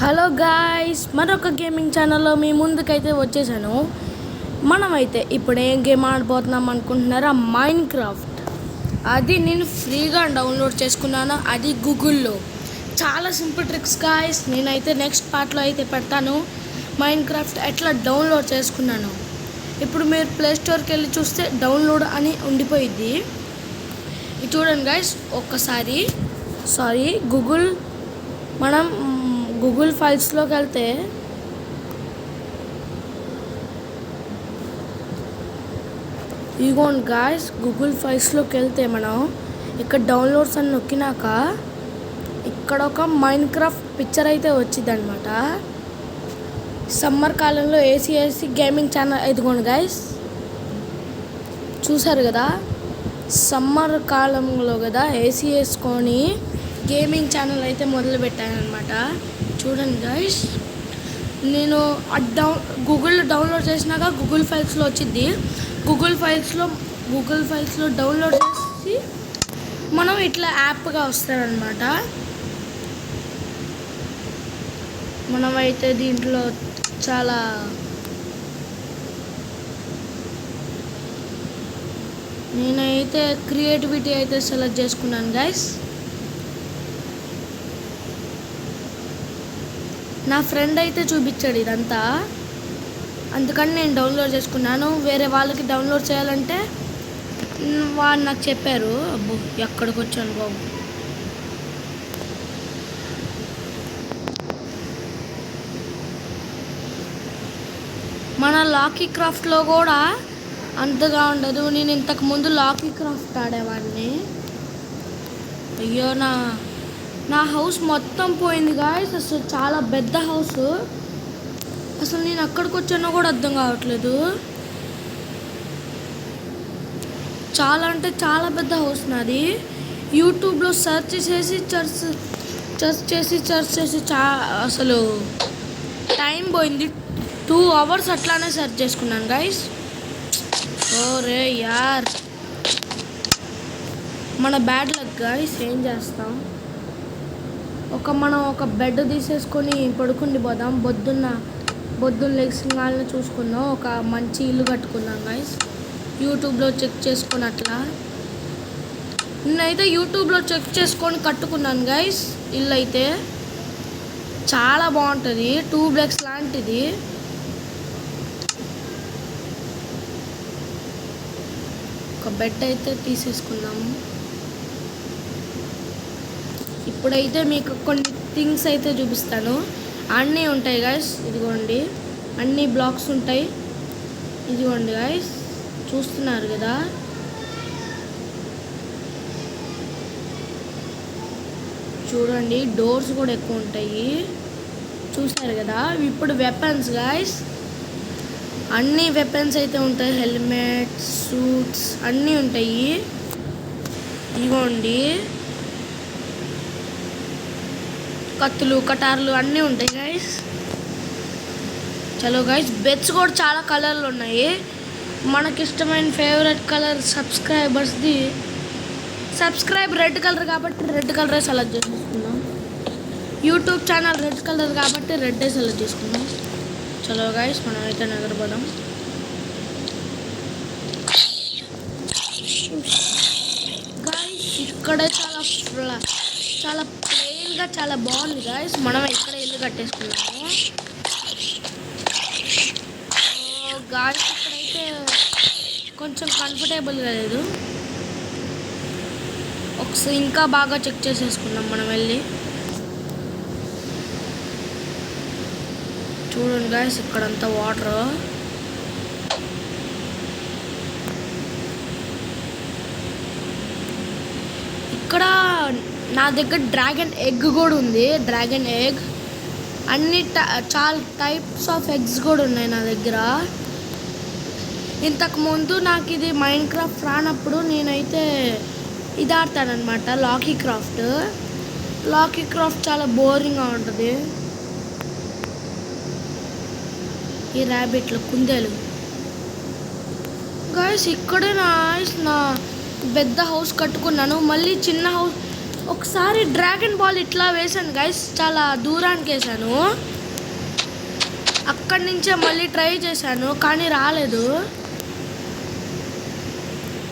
Hello guys, మరొక gaming ఛానల్లో మీ ముందుకైతే వచ్చేసాను. మనమైతే ఇప్పుడు ఏం గేమ్ ఆడబోతున్నాం అనుకుంటున్నారా? Minecraft. అది నేను ఫ్రీగా డౌన్లోడ్ చేసుకున్నాను, అది గూగుల్లో. చాలా సింపుల్ ట్రిక్స్ గాయ్స్. నేనైతే నెక్స్ట్ పార్ట్లో అయితే పెడతాను మైన్ క్రాఫ్ట్ ఎట్లా డౌన్లోడ్ చేసుకున్నాను. ఇప్పుడు మీరు ప్లే స్టోర్కి వెళ్ళి చూస్తే డౌన్లోడ్ అని ఉండిపోయిద్ది. ఇది చూడండి గాయ్స్, ఒక్కసారి మనం గూగుల్ ఫైల్స్లోకి వెళ్తే ఇగోండి గాయ్స్, గూగుల్ ఫైల్స్లోకి వెళ్తే మనం ఇక్కడ డౌన్లోడ్స్ అని నొక్కినాక ఇక్కడ ఒక మైన్ క్రాఫ్ట్ పిక్చర్ అయితే వచ్చింది అనమాట. సమ్మర్ కాలంలో ఏసీ గేమింగ్ ఛానల్. ఇదిగోండి గాయ్స్, చూసారు కదా, సమ్మర్ కాలంలో కదా ఏసీ వేసుకొని గేమింగ్ ఛానల్ అయితే మొదలు పెట్టానమాట. చూడండి గైస్, నేను గూగుల్లో డౌన్లోడ్ చేసినాక గూగుల్ ఫైల్స్లో వచ్చింది. గూగుల్ ఫైల్స్లో డౌన్లోడ్ చేసి మనం ఇట్లా యాప్గా వస్తారనమాట. మనమైతే దీంట్లో చాలా నేనైతే క్రియేటివిటీ అయితే సెలెక్ట్ చేసుకున్నాను గైస్. నా ఫ్రెండ్ అయితే చూపించాడు ఇదంతా, అందుకని నేను డౌన్లోడ్ చేసుకున్నాను. వేరే వాళ్ళకి డౌన్లోడ్ చేయాలంటే వాళ్ళు నాకు చెప్పారు. అబ్బో, ఎక్కడికి వచ్చాను బాబు. మన లాకీ క్రాఫ్ట్లో కూడా అంతగా ఉండదు. నేను ఇంతకు ముందు లాకీ క్రాఫ్ట్ ఆడేవాడిని. అయ్యో, నా హౌస్ మొత్తం పోయింది గాయ్స్. అసలు చాలా పెద్ద హౌస్. అసలు నేను అక్కడికి వచ్చానో కూడా అర్థం కావట్లేదు. చాలా అంటే చాలా పెద్ద హౌస్ నాది. యూట్యూబ్లో సెర్చ్ చేసి అసలు టైం పోయింది. 2 hours అట్లానే సెర్చ్ చేసుకున్నాను గాయ్స్. ఓరే యార్, మన బ్యాడ్ లక్ గాయ్స్. ఏం చేస్తాం, మనం ఒక బెడ్ తీసేసుకొని పడుకుండి పోదాం. పొద్దున్న లెగ్సింగాలని చూసుకుందాం. ఒక మంచి ఇల్లు కట్టుకుందాం గాయ్స్. యూట్యూబ్లో చెక్ చేసుకొని అట్లా నేనైతే యూట్యూబ్లో చెక్ చేసుకొని కట్టుకున్నాను గాయ్స్. ఇల్లు అయితే చాలా బాగుంటుంది, 2 blocks లాంటిది. ఒక బెడ్ అయితే తీసేసుకుందాము. ఇప్పుడైతే మీకు కొన్ని థింగ్స్ అయితే చూపిస్తాను. అన్నీ ఉంటాయి గాయస్. ఇదిగోండి, అన్ని బ్లాక్స్ ఉంటాయి. ఇదిగోండి గాయస్, చూస్తున్నారు కదా. చూడండి, డోర్స్ కూడా ఎక్కువ ఉంటాయి. చూసారు కదా. ఇప్పుడు వెపన్స్ గాయస్, అన్ని వెపన్స్ అయితే ఉంటాయి. హెల్మెట్స్, సూట్స్ అన్నీ ఉంటాయి. ఇదిగోండి, కత్తులు, కటార్లు అన్నీ ఉంటాయి గైస్. చలో గైస్, బెడ్స్ కూడా చాలా కలర్లు ఉన్నాయి. మనకి ఇష్టమైన favourite colour subscribe red colour కాబట్టి రెడ్ కలరే సెలెక్ట్ చేసుకుందాం. యూట్యూబ్ ఛానల్ రెడ్ కలర్ కాబట్టి రెడ్డే సెలెక్ట్ చేసుకుందాం. చలో గైస్, మనం అయితే నిద్రపోదాం. గైస్, ఇక్కడ చాలా ప్లెయిన్గా చాలా బాగుంది గాయస్. మనం ఇక్కడ ఇల్లు కట్టేసుకున్నాము గాయస్. ఇక్కడైతే కొంచెం కంఫర్టబుల్గా లేదు. ఒకసారి ఇంకా బాగా చెక్ చేసేసుకున్నాం మనం వెళ్ళి. చూడండి గాయస్, ఇక్కడంతా వాటర్. ఇక్కడ నా దగ్గర డ్రాగన్ ఎగ్ కూడా ఉంది. డ్రాగన్ ఎగ్ అన్ని చాలా టైప్స్ ఆఫ్ ఎగ్స్ కూడా ఉన్నాయి నా దగ్గర. ఇంతకుముందు నాకు ఇది మైన్ క్రాఫ్ట్ రానప్పుడు నేనైతే ఇది ఆడతానమాట, లాకీ క్రాఫ్ట్ చాలా బోరింగ్గా ఉంటుంది. ఈ ర్యాబిట్లు, కుందేలు గాయస్. ఇక్కడే నా పెద్ద హౌస్ కట్టుకున్నాను. మళ్ళీ చిన్న హౌస్ ఒకసారి డ్రాగన్ బాల్ ఇట్లా వేసాను గైస్, చాలా దూరానికి వేసాను. అక్కడి నుంచే మళ్ళీ ట్రై చేశాను కానీ రాలేదు.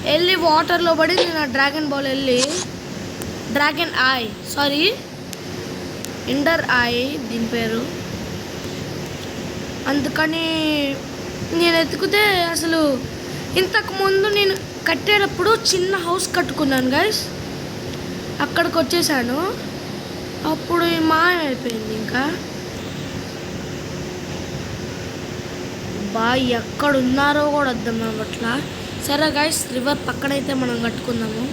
వెళ్ళి వాటర్లో పడింది నా డ్రాగన్ బాల్. వెళ్ళి dragon I, sorry Ender I దీని పేరు. అందుకని నేను ఎత్తుకుతే అసలు ఇంతకుముందు నేను కట్టేటప్పుడు చిన్న హౌస్ కట్టుకున్నాను గైస్, అక్కడికి వచ్చేసాను. అప్పుడు మాయమైపోయింది. ఇంకా బాయ్ ఎక్కడున్నారో కూడా అర్థం అవ్వట్లా. సరే గైస్, రివర్ పక్కనైతే మనం కట్టుకుందాము.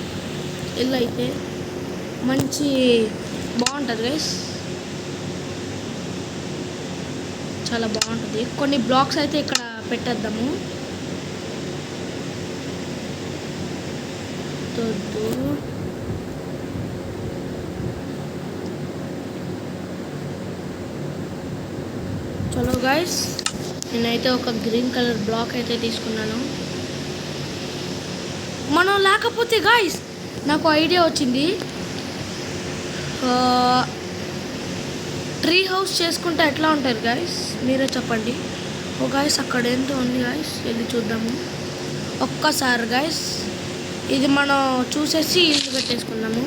ఇల్లు అయితే మంచి బాగుంటుంది గైస్, చాలా బాగుంటుంది. కొన్ని బ్లాక్స్ అయితే ఇక్కడ పెట్టేద్దాము. చలో గైస్, నేనైతే ఒక గ్రీన్ కలర్ బ్లాక్ అయితే తీసుకున్నాను. మనం లేకపోతే గైస్ నాకు ఐడియా వచ్చింది, ట్రీ హౌస్ చేసుకుంటే ఎట్లా ఉంటారు గైస్, మీరే చెప్పండి. ఓ గైస్, అక్కడ ఏంటో ఉంది గైస్, వెళ్ళి చూద్దాము ఒక్కసారి గైస్. ఇది మనం చూసేసి ఇల్లు కట్టేసుకుందాము.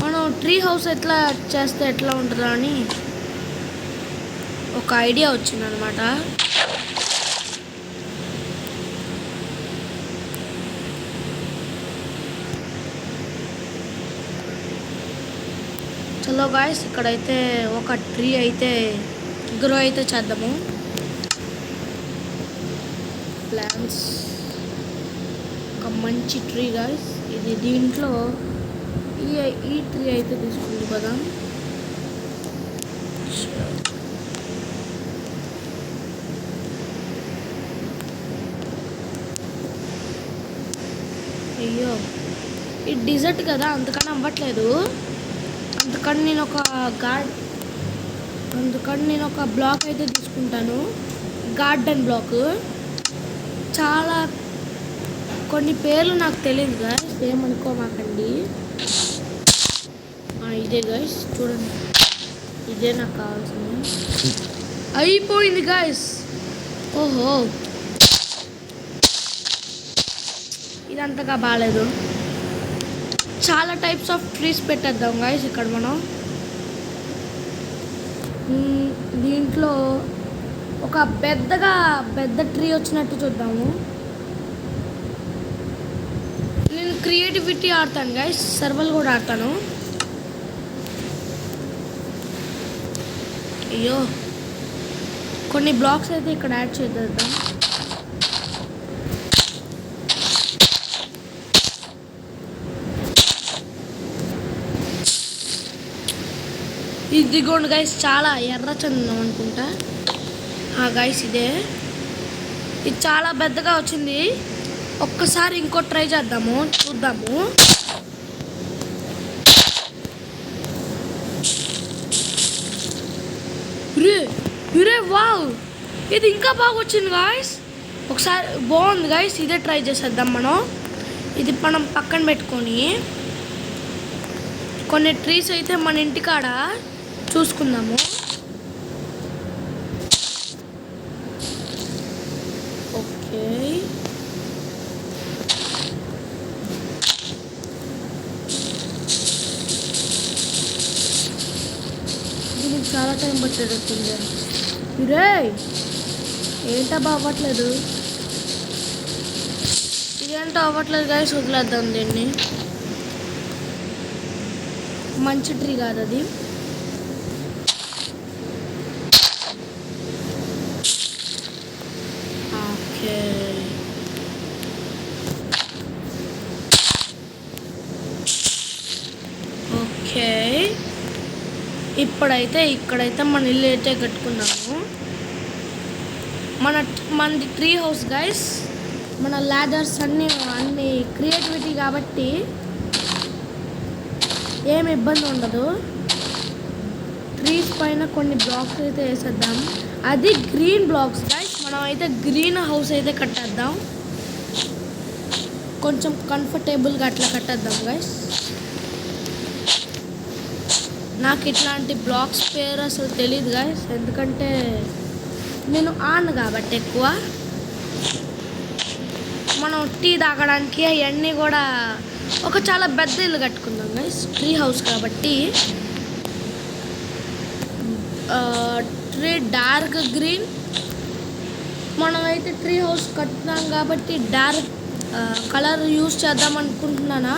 మనం ట్రీ హౌస్ ఎట్లా చేస్తే ఎట్లా ఉంటుందో అని ఒక ఐడియా వచ్చింది అనమాట. చలో గాయస్, ఇక్కడైతే ఒక ట్రీ అయితే గ్రో అయితే చేద్దాము. ప్లాంట్స్, ఒక మంచి ట్రీ గాయస్ ఇది. దీంట్లో ఈ ట్రీ అయితే తీసుకుంది కదా. అయ్యో, ఈ డిజర్ట్ కదా అందుకని అవ్వట్లేదు. అందుకని నేను ఒక బ్లాక్ అయితే తీసుకుంటాను, గార్డెన్ బ్లాక్. చాలా కొన్ని పేర్లు నాకు తెలియదు గైస్, ఏమనుకోమాకండి. ఇదే గైస్, చూడండి, ఇదే నాకు కావాల్సింది. అయిపోయింది గైస్. ఓహో, ఇదంతగా బాగాలేదు. చాలా టైప్స్ ఆఫ్ ట్రీస్ పెట్టేద్దాం గైస్ ఇక్కడ మనం. దీంట్లో ఒక పెద్ద ట్రీ వచ్చినట్టు చూద్దాము. నేను క్రియేటివిటీ ఆడతాను గైస్, సర్వల్ కూడా ఆడతాను. అయ్యో, కొన్ని బ్లాక్స్ అయితే ఇక్కడ యాడ్ చేద్దాం. ఇదిగోండి గైస్, చాలా ఎర్ర చందనం అనుకుంటా. గైస్ ఇదే, ఇది చాలా పెద్దగా వచ్చింది. ఒక్కసారి ఇంకో ట్రై చేద్దాము, చూద్దాము. రే వావ్, ఇది ఇంకా బాగా వచ్చింది గాయస్. ఒకసారి బాగుంది గాయస్, ఇదే ట్రై చేసేద్దాం మనం. ఇది మనం పక్కన పెట్టుకొని కొన్ని ట్రీస్ అయితే మన ఇంటికాడ చూసుకుందాము. ఓకే, దీనికి చాలా టైం పట్టేటట్టుంది. రే ఏంటో అవ్వట్లేదు, ఇదేంటో అవ్వట్లేదు గాయస్, వదిలేద్దాం దీన్ని. మంచి ట్రీ కాదు అది. ఓకే, ఓకే, ఇక్కడైతే మన ఇల్లు అయితే కట్టుకున్నాము. మనది ట్రీ హౌస్ గైస్. మన లాడర్స్ అన్ని క్రియేటివిటీ కాబట్టి ఏమి ఇబ్బంది ఉండదు. ట్రీస్ పైన కొన్ని బ్లాక్స్ అయితే వేసేద్దాం. అది గ్రీన్ బ్లాక్స్ గైస్. మనం అయితే గ్రీన్ హౌస్ అయితే కట్టేద్దాం. కొంచెం కంఫర్టబుల్గా అట్లా కట్టేద్దాం గైస్. నాకు ఇట్లాంటి బ్లాక్స్ పేరు అసలు తెలియదు గాయస్, ఎందుకంటే నేను ఆన్ కాబట్టి ఎక్కువ. మనం టీ తాగడానికి అవన్నీ కూడా ఒక చాలా పెద్ద ఇల్లు కట్టుకుందాం గైస్, ట్రీ హౌస్ కాబట్టి. ట్రీ డార్క్ గ్రీన్, మనమైతే ట్రీ హౌస్ కట్టినాం కాబట్టి డార్క్ కలర్ యూస్ చేద్దాం అనుకుంటున్నానా.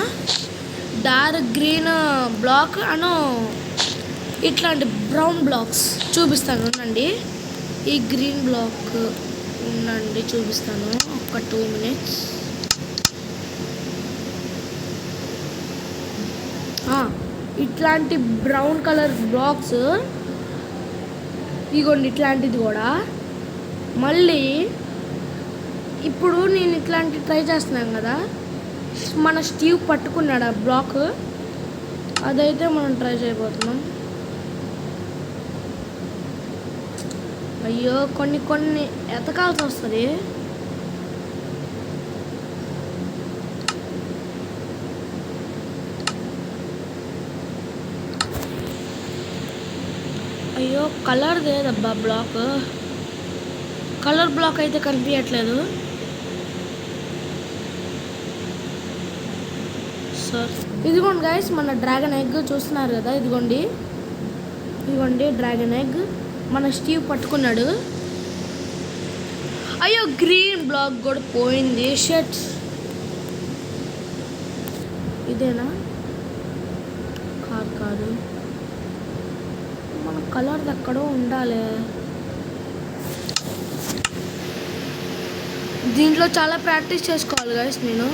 డార్క్ గ్రీన్ బ్లాక్ అను ఇట్లాంటి బ్రౌన్ బ్లాక్స్ చూపిస్తాను ఉండండి. ఈ గ్రీన్ బ్లాక్ ఉండండి చూపిస్తాను ఒక 2 minutes. ఇట్లాంటి బ్రౌన్ కలర్ బ్లాక్స్ ఇగోండి, ఇట్లాంటిది కూడా. మళ్ళీ ఇప్పుడు నేను ఇట్లాంటి ట్రై చేస్తున్నాను కదా, మన స్టీవ్ పట్టుకున్నాడు ఆ బ్లాక్, అదైతే మనం ట్రై చేయబోతున్నాం. అయ్యో కొన్ని ఎతకాల్సి వస్తుంది. అయ్యో కలర్ లేదబ్బా బ్లాక్, కలర్ బ్లాక్ అయితే కనిపించట్లేదు సార్. ఇదిగోండి గైస్, మన డ్రాగన్ ఎగ్ చూస్తున్నారు కదా, ఇదిగోండి డ్రాగన్ ఎగ్ మన స్టీవ్ పట్టుకున్నాడు. అయ్యో గ్రీన్ బ్లాక్ కూడా పోయింది. షర్ట్ ఇదేనా? కాదు, మన కలర్ ఎక్కడో ఉండాలి. దీంట్లో చాలా ప్రాక్టీస్ చేసుకోవాలి గైస్. నేను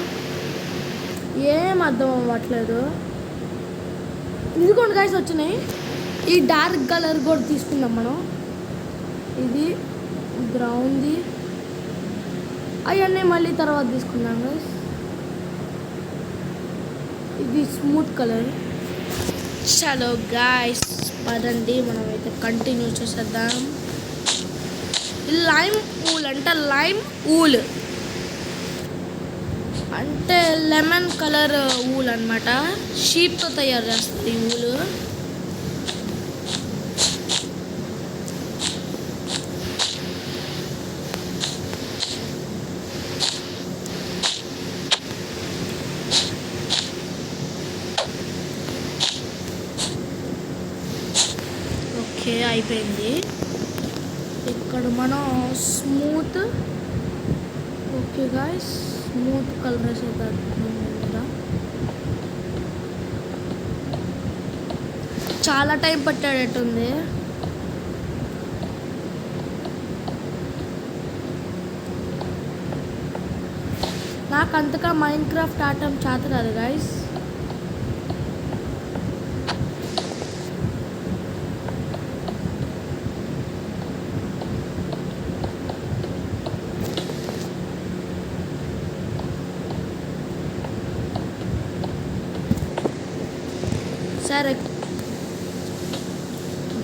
ఏం అర్థం అవ్వట్లేదు. ఇదిగోండి గైస్ వచ్చినాయి. ఈ డార్క్ కలర్ కూడా తీసుకుందాం మనం. ఇది బ్రౌన్ది, అవన్నీ మళ్ళీ తర్వాత తీసుకుందాం గైస్. ఇది స్మూత్ కలర్. చలో గాయస్ పదండి, మనమైతే కంటిన్యూ చేసేద్దాం. లైమ్ ఊల్ అంటే లైమ్ ఊల్ అంటే లెమన్ కలర్ ఊల్ అనమాట. షీప్తో తయారు చేస్తుంది ఈ ఊలు. ఓకే అయిపోయింది. ఇక్కడ మనం smooth, okay guys smooth colour వేసేద్దాం. చాలా టైం పట్టాడట్టుంది. నాకు అంతగా మైండ్ క్రాఫ్ట్ ఆడటం చేత కాదు గాయస్. సరే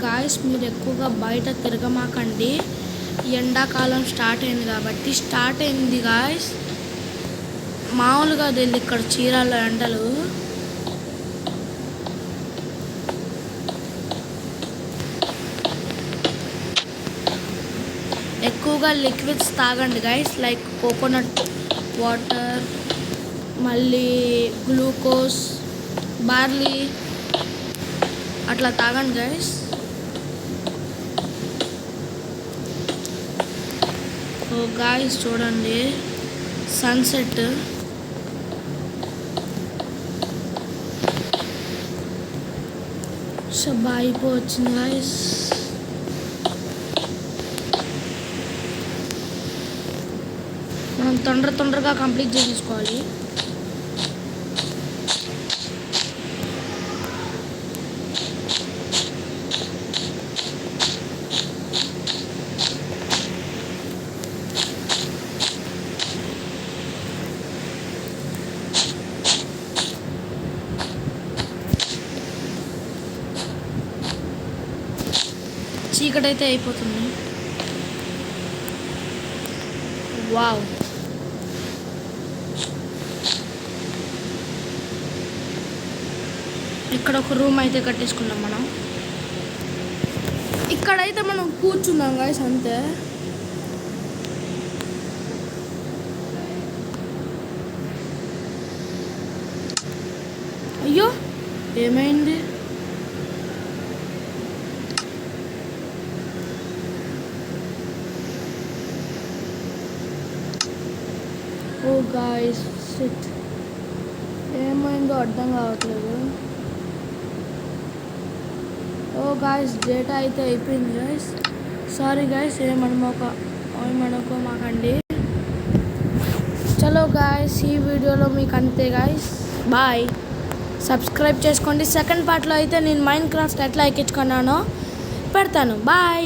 గాయస్, మీరు ఎక్కువగా బయట తిరగమాకండి. ఎండాకాలం స్టార్ట్ అయింది గాయస్. మామూలుగా తెలియదు ఇక్కడ చీరాల్లో ఎండలు. ఎక్కువగా లిక్విడ్స్ తాగండి గైస్, లైక్ కోకోనట్ వాటర్, మళ్ళీ గ్లూకోజ్, బార్లీ అట్లా తాగండి గైస్. ఓ గాయస్ చూడండి సన్సెట్. షబ్బా అయిపోవచ్చింది గాయస్. మనం తొందరగా కంప్లీట్ చేసేసుకోవాలి. చీకటైతే అయిపోతుంది. వావ్, ఇక్కడ ఒక రూమ్ అయితే కట్టేసుకున్నాం మనం. ఇక్కడైతే మనం కూర్చున్నాం గాయస్ అంతే. అయ్యో ఏమైంది? ఓ గాయస్ షిట్, ఏమైందో అర్థం కావట్లేదు. ఓ గాయస్ డేటా అయితే అయిపోయింది గాయస్. Sorry guys, ఏమనుకోమాకండి. చలో గాయస్, ఈ వీడియోలో మీకు అంతే గాయస్. బాయ్. సబ్స్క్రైబ్ చేసుకోండి. సెకండ్ పార్ట్లో అయితే నేను మైన్క్రాఫ్ట్ ఎట్లా ఎక్కించుకున్నానో పెడతాను. బాయ్.